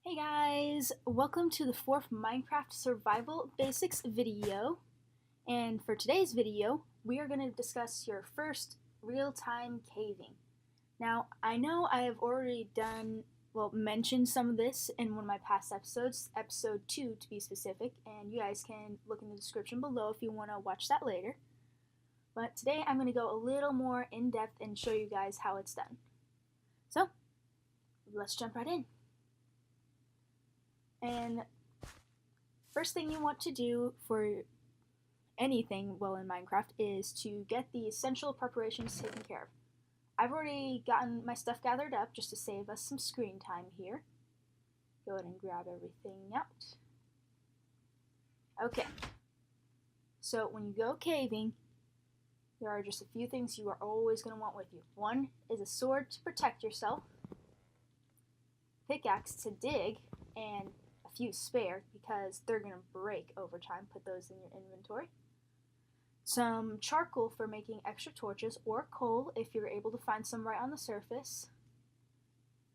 Hey guys, welcome to the fourth Minecraft Survival Basics video. And for today's video, we are going to discuss your first real-time caving. Now, I know I have already mentioned some of this in one of my past episodes, episode 2 to be specific, and you guys can look in the description below if you want to watch that later. But today I'm going to go a little more in-depth and show you guys how it's done. So, let's jump right in. And first thing you want to do for anything in Minecraft is to get the essential preparations taken care of. I've already gotten my stuff gathered up just to save us some screen time here. Go ahead and grab everything out. Okay, so when you go caving, there are just a few things you are always going to want with you. One is a sword to protect yourself, pickaxe to dig, and a few spare because they're going to break over time. Put those in your inventory. Some charcoal for making extra torches, or coal if you're able to find some right on the surface.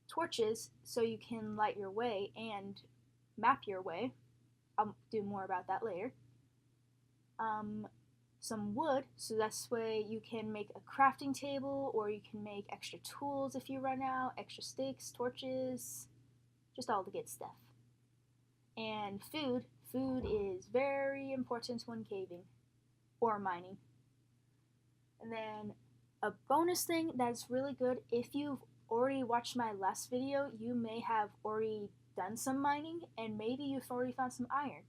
Torches so you can light your way and map your way. I'll do more about that later. Some wood, so this way you can make a crafting table, or you can make extra tools if you run out, extra sticks, torches, just all the good stuff. And food. Food is very important when caving or mining. And then a bonus thing that's really good, if you've already watched my last video, you may have already done some mining and maybe you've already found some iron.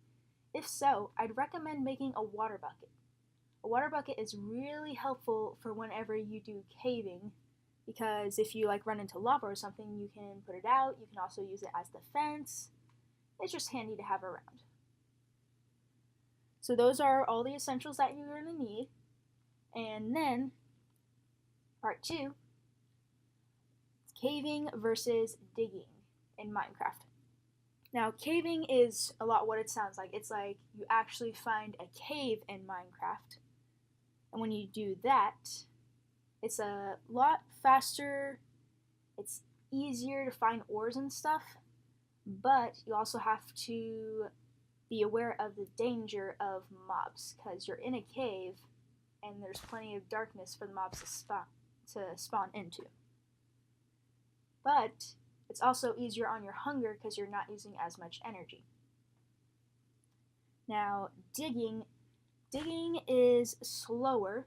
If so, I'd recommend making a water bucket. A water bucket is really helpful for whenever you do caving, because if you run into lava or something, you can put it out. You can also use it as defense. It's just handy to have around. So those are all the essentials that you're going to need. And then, part 2, it's caving versus digging in Minecraft. Now, caving is a lot what it sounds like. It's like you actually find a cave in Minecraft. And when you do that, it's a lot faster, it's easier to find ores and stuff, but you also have to be aware of the danger of mobs, because you're in a cave and there's plenty of darkness for the mobs to spawn into. But it's also easier on your hunger because you're not using as much energy. Now, digging is slower,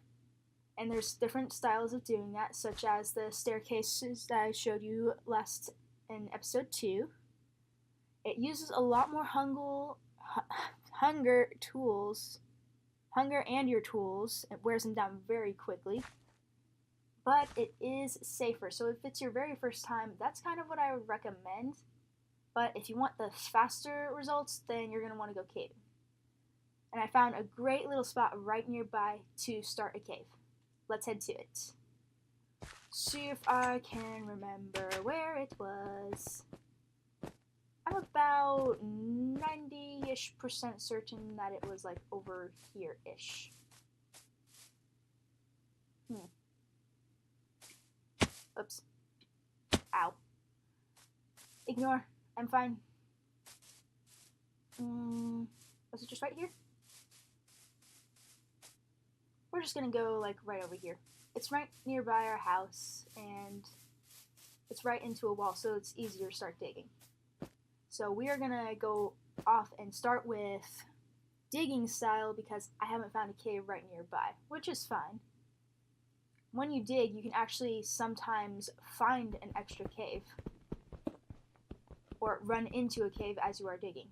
and there's different styles of doing that, such as the staircases that I showed you last in episode 2. It uses a lot more hunger and your tools. It wears them down very quickly, but it is safer. So if it's your very first time, that's kind of what I would recommend. But if you want the faster results, then you're going to want to go caving. And I found a great little spot right nearby to start a cave. Let's head to it. See if I can remember where it was. I'm about 90-ish% certain that it was over here-ish. Oops. Ow. Ignore. I'm fine. Was it just right here? We're just gonna go right over here. It's right nearby our house, and it's right into a wall, so it's easier to start digging. So we are gonna go off and start with digging style because I haven't found a cave right nearby, which is fine. When you dig, you can actually sometimes find an extra cave or run into a cave as you are digging.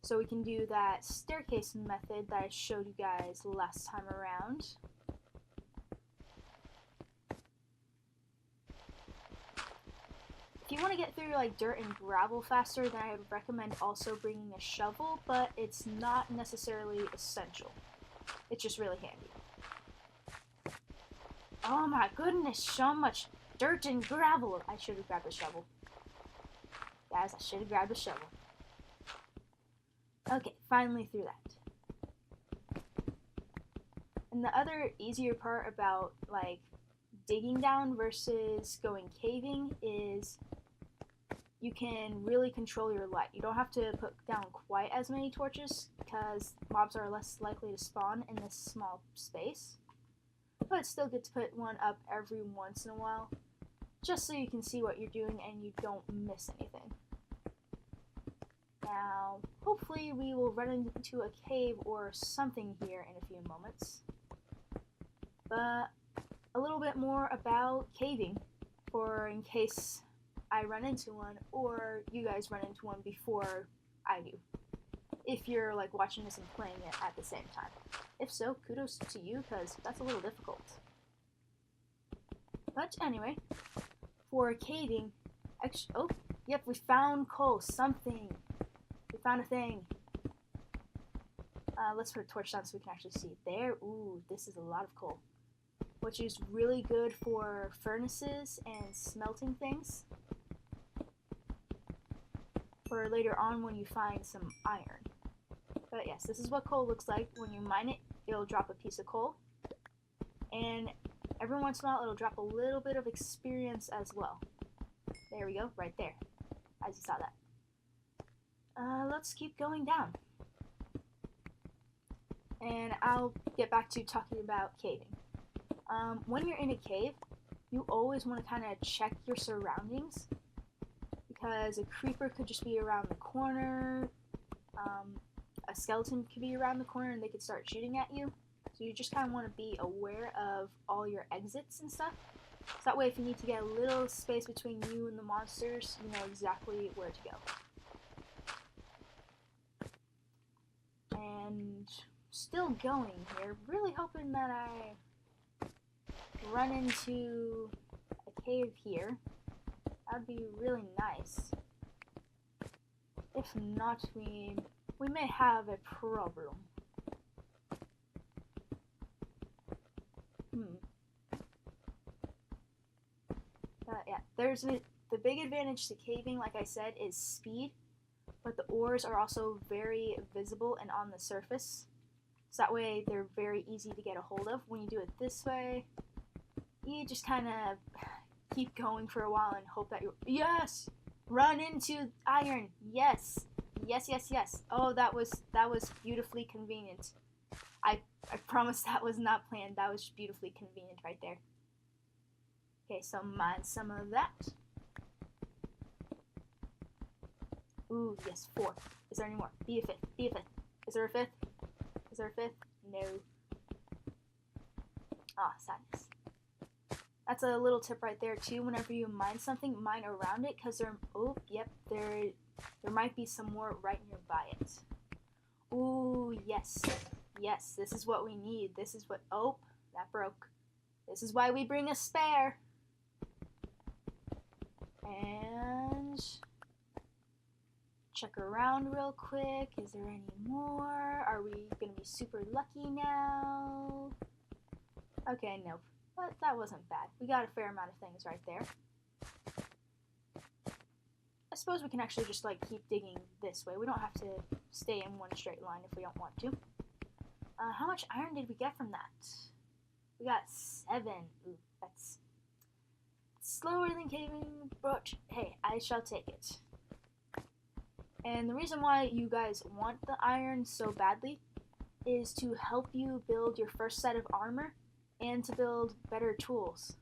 So we can do that staircase method that I showed you guys last time around. If you want to get through dirt and gravel faster, then I would recommend also bringing a shovel, but it's not necessarily essential. It's just really handy. Oh my goodness, so much dirt and gravel. I should have grabbed a shovel. Guys, I should have grabbed a shovel. Okay, finally through that. And the other easier part about digging down versus going caving is you can really control your light. You don't have to put down quite as many torches because mobs are less likely to spawn in this small space. But it's still good to put one up every once in a while, just so you can see what you're doing and you don't miss anything. Now, hopefully we will run into a cave or something here in a few moments. But a little bit more about caving, for in case I run into one or you guys run into one before I do. If you're like watching this and playing it at the same time. If so, kudos to you because that's a little difficult. But anyway, for caving, oh, yep, we found coal, something. We found a thing. Let's put a torch down so we can actually see it there. Ooh, this is a lot of coal, which is really good for furnaces and smelting things. For later on when you find some iron. But yes, this is what coal looks like. When you mine it, it'll drop a piece of coal. And every once in a while, it'll drop a little bit of experience as well. There we go, right there, as you saw that. Let's keep going down. And I'll get back to talking about caving. When you're in a cave, you always want to kind of check your surroundings. Because a creeper could just be around the corner. A skeleton could be around the corner and they could start shooting at you. So you just kind of want to be aware of all your exits and stuff. So that way if you need to get a little space between you and the monsters, you know exactly where to go. And still going here, really hoping that I run into a cave here. That'd be really nice. If not, we may have a problem. Yeah, the big advantage to caving, like I said, is speed. But the ores are also very visible and on the surface. So that way they're very easy to get a hold of. When you do it this way, you just kind of keep going for a while and hope that you yes, run into iron. Yes, yes, yes, yes. Oh, that was beautifully convenient. I promise that was not planned. That was beautifully convenient right there. Okay, so mine some of that. Ooh, yes, 4. Is there any more? Be a 5th. Be a 5th. Is there a 5th? Is there a 5th? No. Ah, sadness. That's a little tip right there too. Whenever you mine something, mine around it, because there. Oh, yep. There might be some more right nearby it. Ooh, yes, yes. This is what we need. This is what. Oh, that broke. This is why we bring a spare. And check around real quick. Is there any more? Are we gonna be super lucky now? Okay, nope. But that wasn't bad. We got a fair amount of things right there. I suppose we can actually just like keep digging this way. We don't have to stay in one straight line if we don't want to. How much iron did we get from that? We got 7. Ooh, that's slower than caving, but hey, I shall take it. And the reason why you guys want the iron so badly is to help you build your first set of armor and to build better tools.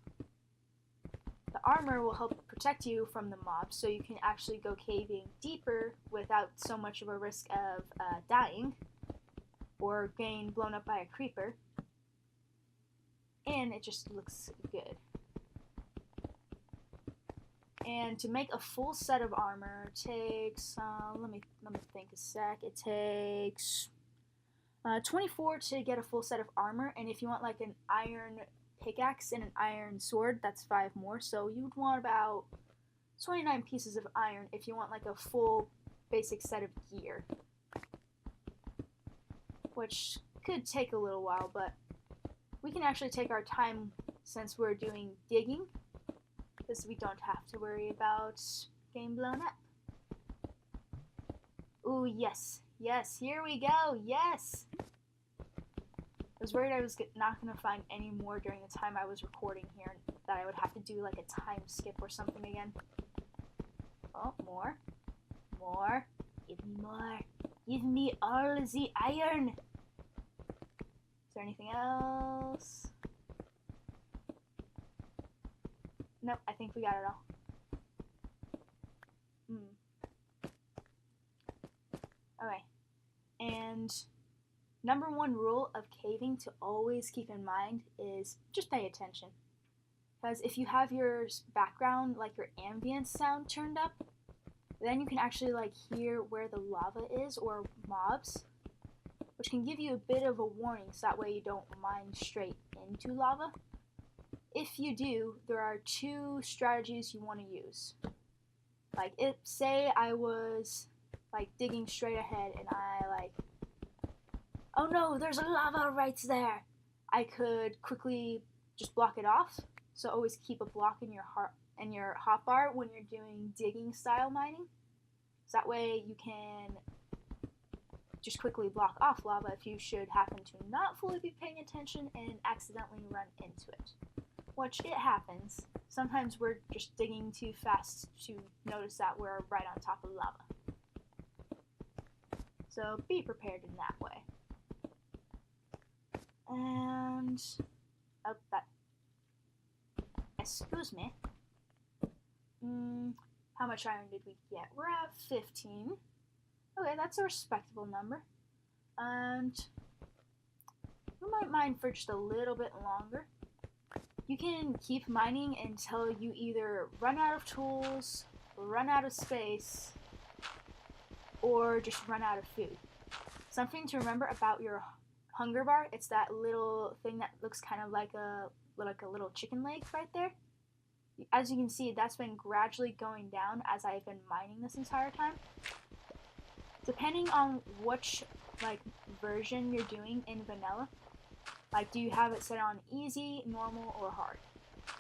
The armor will help protect you from the mobs so you can actually go caving deeper without so much of a risk of dying or getting blown up by a creeper. And it just looks good. And to make a full set of armor takes, let me think a sec. It takes 24 to get a full set of armor, and if you want like an iron pickaxe and an iron sword, that's 5 more. So you'd want about 29 pieces of iron if you want like a full basic set of gear, which could take a little while, but we can actually take our time since we're doing digging, because we don't have to worry about getting blown up. Ooh, yes. Yes, here we go. Yes! I was worried I was not going to find any more during the time I was recording here, that I would have to do like a time skip or something again. Oh, more. More. Give me more. Give me all the iron. Is there anything else? Nope, I think we got it all. Okay. And number one rule of caving to always keep in mind is just pay attention. Because if you have your background, like your ambient sound turned up, then you can actually like hear where the lava is or mobs, which can give you a bit of a warning so that way you don't mine straight into lava. If you do, there are two strategies you want to use. Like, say I was like digging straight ahead and I like, oh no, there's a lava right there. I could quickly just block it off. So always keep a block in your hotbar when you're doing digging style mining. So that way you can just quickly block off lava if you should happen to not fully be paying attention and accidentally run into it. Which it happens. Sometimes we're just digging too fast to notice that we're right on top of lava. So be prepared in that way. And excuse me. How much iron did we get? We're at 15. Okay, that's a respectable number. And we might mine for just a little bit longer. You can keep mining until you either run out of tools, run out of space, or just run out of food. Something to remember about your hunger bar, it's that little thing that looks kind of like a little chicken leg right there. As you can see, that's been gradually going down as I've been mining this entire time. Depending on which version you're doing in vanilla, like, do you have it set on easy, normal, or hard?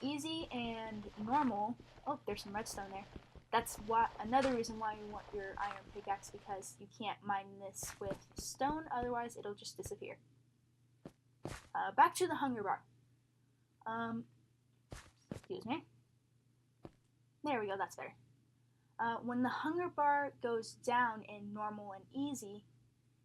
Easy and normal. Oh, there's some redstone there. That's another reason why you want your iron pickaxe, because you can't mine this with stone, otherwise it'll just disappear. Back to the hunger bar. Excuse me. There we go, that's better. When the hunger bar goes down in normal and easy,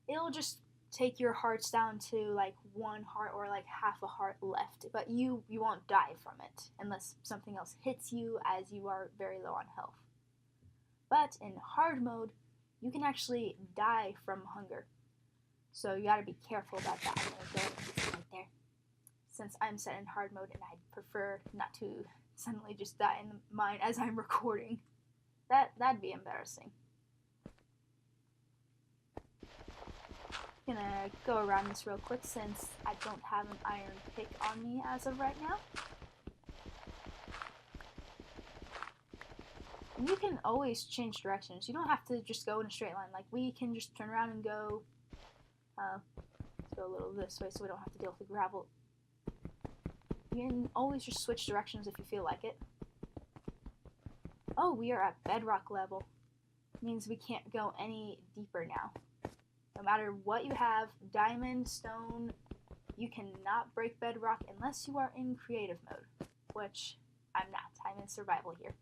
it'll just take your hearts down to like 1 heart or like half a heart left, but you won't die from it unless something else hits you as you are very low on health. But in hard mode, you can actually die from hunger, so you gotta be careful about that. I'm gonna go right there, since I'm set in hard mode and I prefer not to suddenly just die in the mine as I'm recording. That'd be embarrassing. Gonna go around this real quick since I don't have an iron pick on me as of right now. And you can always change directions. You don't have to just go in a straight line. Like, we can just turn around and go, let's go a little this way so we don't have to deal with the gravel. You can always just switch directions if you feel like it. Oh, we are at bedrock level. Means we can't go any deeper now. No matter what you have, diamond, stone, you cannot break bedrock unless you are in creative mode, which I'm not. I'm in survival here.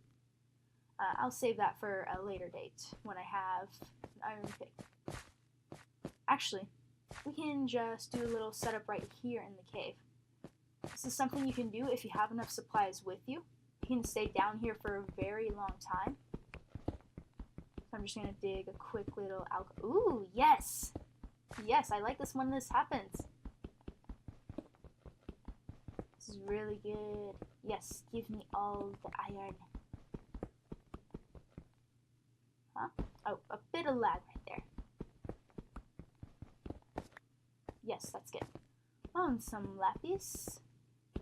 I'll save that for a later date when I have an iron pick. Actually, we can just do a little setup right here in the cave. This is something you can do if you have enough supplies with you. You can stay down here for a very long time. So I'm just going to dig a quick little Ooh, yes! Yes, I like this when this happens. This is really good. Yes, give me all the iron. Huh? Oh, a bit of lag right there. Yes, that's good. Oh, and some lapis.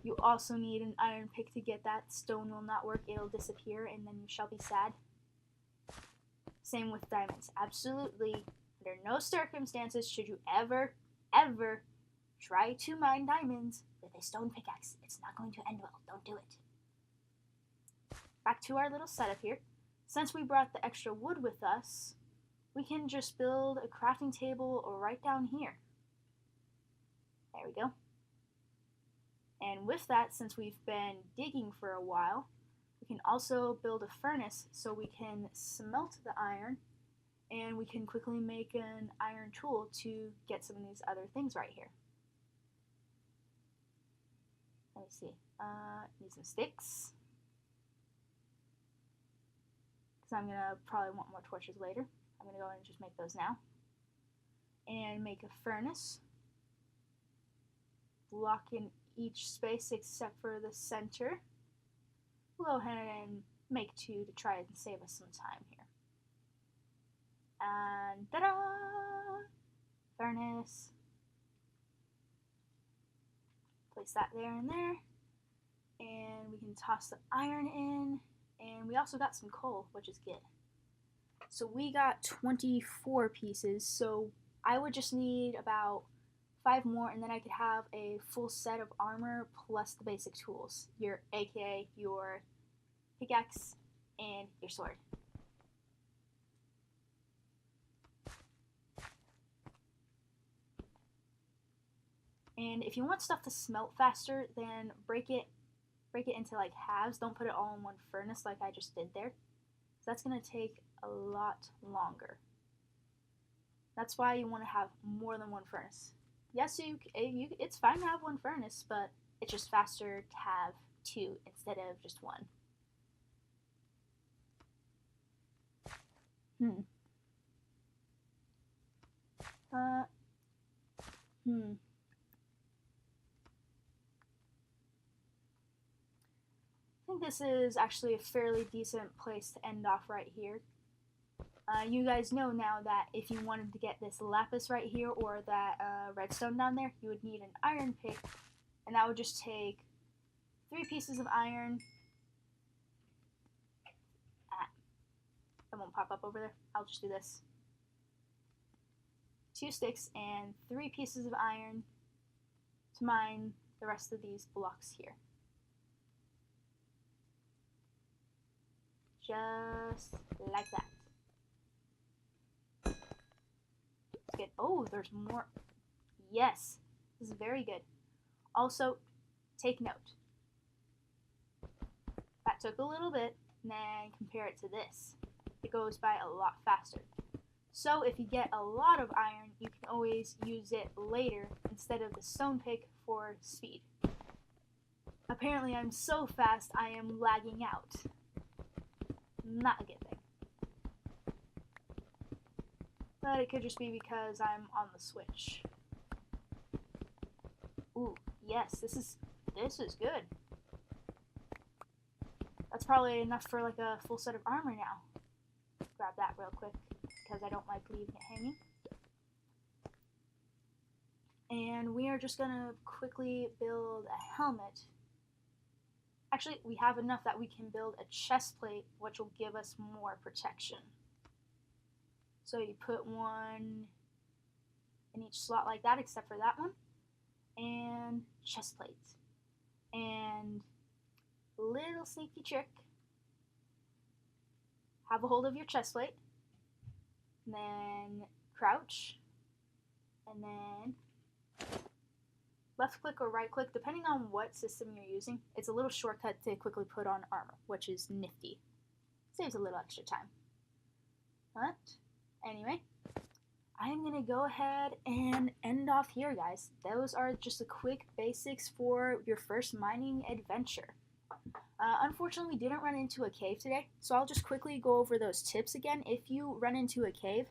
You also need an iron pick to get that. Stone will not work, it'll disappear, and then you shall be sad. Same with diamonds. Absolutely, under no circumstances should you ever try to mine diamonds with a stone pickaxe. It's not going to end well. Don't do it. Back to our little setup here. Since we brought the extra wood with us, we can just build a crafting table right down here. There we go. And with that, since we've been digging for a while, We can also build a furnace so we can smelt the iron, and we can quickly make an iron tool to get some of these other things right here. Let me see. Need some sticks, because I'm gonna probably want more torches later. I'm gonna go ahead and just make those now. And make a furnace. Block in each space except for the center. We'll go ahead and make 2 to try and save us some time here. And ta-da! Furnace. Place that there and there. And we can toss the iron in. And we also got some coal, which is good. So we got 24 pieces, so I would just need about 5 more, and then I could have a full set of armor plus the basic tools, aka your pickaxe and your sword. And if you want stuff to smelt faster, then break it into like halves. Don't put it all in one furnace like I just did there. So that's gonna take a lot longer. That's why you want to have more than one furnace. Yes, it's fine to have one furnace, but it's just faster to have 2 instead of just 1. I think this is actually a fairly decent place to end off right here. You guys know now that if you wanted to get this lapis right here or that redstone down there, you would need an iron pick, and that would just take 3 pieces of iron. It won't pop up over there. I'll just do this. 2 sticks and 3 pieces of iron to mine the rest of these blocks here. Just like that. Good. Oh, there's more. Yes, this is very good. Also, take note. That took a little bit, and then compare it to this. It goes by a lot faster. So if you get a lot of iron, you can always use it later instead of the stone pick for speed. Apparently I'm so fast I am lagging out. Not a good thing. But it could just be because I'm on the Switch. Ooh, yes, this is good. That's probably enough for like a full set of armor now. Grab that real quick because I don't like leaving it hanging. And we are just gonna quickly build a helmet. Actually, we have enough that we can build a chest plate, which will give us more protection. So you put one in each slot like that, except for that one. And chest plate. And little sneaky trick. Have a hold of your chest plate. And then crouch. And then left click or right click, depending on what system you're using. It's a little shortcut to quickly put on armor, which is nifty. Saves a little extra time. But anyway, I'm gonna go ahead and end off here, guys. Those are just the quick basics for your first mining adventure. Unfortunately, we didn't run into a cave today, so I'll just quickly go over those tips again. If you run into a cave,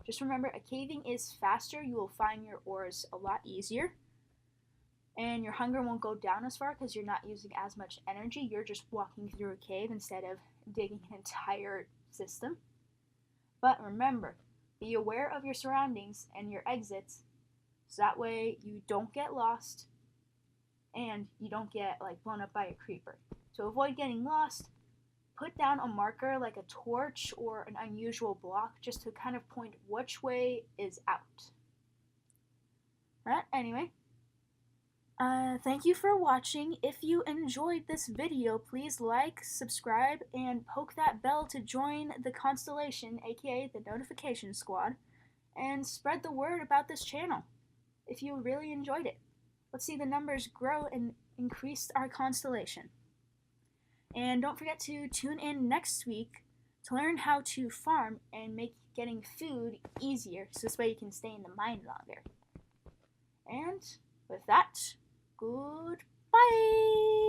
just remember, a caving is faster. You will find your ores a lot easier. And your hunger won't go down as far because you're not using as much energy. You're just walking through a cave instead of digging an entire system. But remember, be aware of your surroundings and your exits, so that way you don't get lost and you don't get like blown up by a creeper. To avoid getting lost, put down a marker like a torch or an unusual block just to kind of point which way is out. Alright, anyway. Thank you for watching. If you enjoyed this video, please like, subscribe, and poke that bell to join the constellation, aka the notification squad, and spread the word about this channel if you really enjoyed it. Let's see the numbers grow and increase our constellation. And don't forget to tune in next week to learn how to farm and make getting food easier, so this way you can stay in the mine longer. And with that, goodbye!